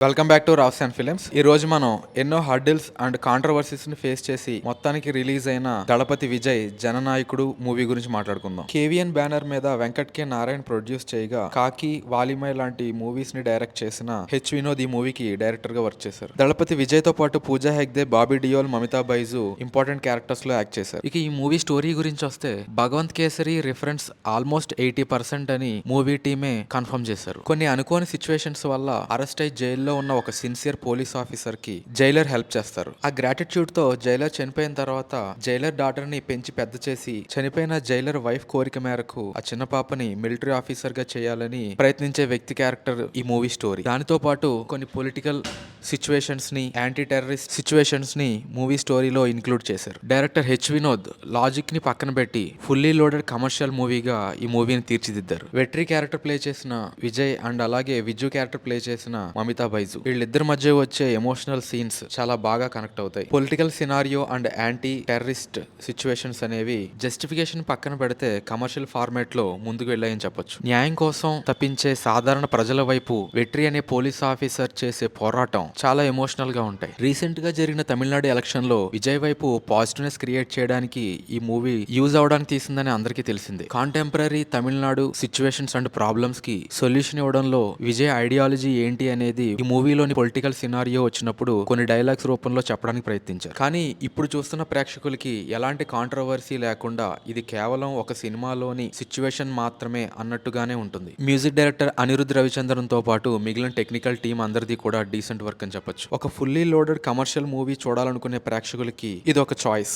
Welcome back to Rao's and films. ఈ రోజు మనం ఎన్నో హర్డిల్స్ అండ్ కాంట్రవర్సీస్ ని ఫేస్ చేసి మొత్తానికి రిలీజ్ అయిన దళపతి విజయ్ జననాయకుడు మూవీ గురించి మాట్లాడుకుందాం. కేవీఎన్ బ్యానర్ మీద వెంకట్ కే నారాయణ్ ప్రొడ్యూస్ చేయగా కాకి, వాలిమై లాంటి మూవీస్ ని డైరెక్ట్ చేసిన హెచ్ వినోద్ ఈ మూవీకి డైరెక్టర్ గా వర్క్ చేశారు. దళపతి విజయ్ తో పాటు పూజా హెగ్దే, బాబీ డియోల్, మమితా బైజు ఇంపార్టెంట్ క్యారెక్టర్స్ లో యాక్ట్ చేశారు. ఇక ఈ మూవీ స్టోరీ గురించి వస్తే భగవంత్ కేసరి రిఫరెన్స్ ఆల్మోస్ట్ 80% అని మూవీ టీమే కన్ఫర్మ్ చేశారు. కొన్ని అనుకోని సిచ్యువేషన్స్ వల్ల అరెస్ట్ అయి జైల్లో ఉన్న ఒక సిన్సియర్ పోలీస్ ఆఫీసర్ కి జైలర్ హెల్ప్ చేస్తారు. ఆ గ్రాటిట్యూడ్ తో జైలర్ చనిపోయిన తర్వాత జైలర్ డాటర్ ని పెంచి పెద్ద చేసి చనిపోయిన జైలర్ వైఫ్ కోరిక మేరకు ఆ చిన్న పాపని మిలిటరీ ఆఫీసర్ గా చేయాలని ప్రయత్నించే వ్యక్తి క్యారెక్టర్ ఈ మూవీ స్టోరీ. దానితో పాటు కొన్ని పొలిటికల్ సిచ్యువేషన్స్ ని, యాంటీ టెర్రరిస్ట్ సిచ్యువేషన్స్ ని మూవీ స్టోరీలో ఇంక్లూడ్ చేశారు. డైరెక్టర్ హెచ్ వినోద్ లాజిక్ ని పక్కన పెట్టి ఫుల్లీ లోడెడ్ కమర్షియల్ మూవీగా ఈ మూవీని తీర్చిదిద్దారు. వెట్రీ క్యారెక్టర్ ప్లే చేసిన విజయ్ అండ్ అలాగే విజు క్యారెక్టర్ ప్లే చేసిన మమితా బైజు, వీళ్ళిద్దరి మధ్య వచ్చే ఎమోషనల్ సీన్స్ చాలా బాగా కనెక్ట్ అవుతాయి. Political scenario and anti terrorist situations అనేవి జస్టిఫికేషన్ పక్కన పెడితే కమర్షియల్ ఫార్మాట్ లో ముందుకు వెళ్ళాయని చెప్పొచ్చు. న్యాయం కోసం తప్పించే సాధారణ ప్రజల వైపు వెట్రీ అనే పోలీస్ ఆఫీసర్ చేసే పోరాటం చాలా ఎమోషనల్ గా ఉంటాయి. రీసెంట్ గా జరిగిన తమిళనాడు ఎలక్షన్ లో విజయ్ వైపు పాజిటివ్నెస్ క్రియేట్ చేయడానికి ఈ మూవీ యూజ్ అవడానికి తీసిందని అందరికీ తెలిసిందే. Contemporary Tamil Nadu situations and problems కి సొల్యూషన్ ఇవ్వడంలో విజయ్ ఐడియాలజీ ఏంటి అనేది ఈ మూవీలోని పొలిటికల్ సినారియో వచ్చినప్పుడు కొన్ని డైలాగ్స్ రూపంలో చెప్పడానికి ప్రయత్నించారు. కానీ ఇప్పుడు చూస్తున్న ప్రేక్షకులకి ఎలాంటి కాంట్రవర్సీ లేకుండా ఇది కేవలం ఒక సినిమాలోని సిచ్యువేషన్ మాత్రమే అన్నట్టుగానే ఉంటుంది. మ్యూజిక్ డైరెక్టర్ అనిరుద్ రవిచంద్రన్ తో పాటు మిగిలిన టెక్నికల్ టీం అందరిది కూడా డీసెంట్ వర్క్ అని చెప్పొచ్చు. ఒక ఫుల్లీ లోడెడ్ కమర్షియల్ మూవీ చూడాలనుకునే ప్రేక్షకులకి ఇది ఒక చాయిస్.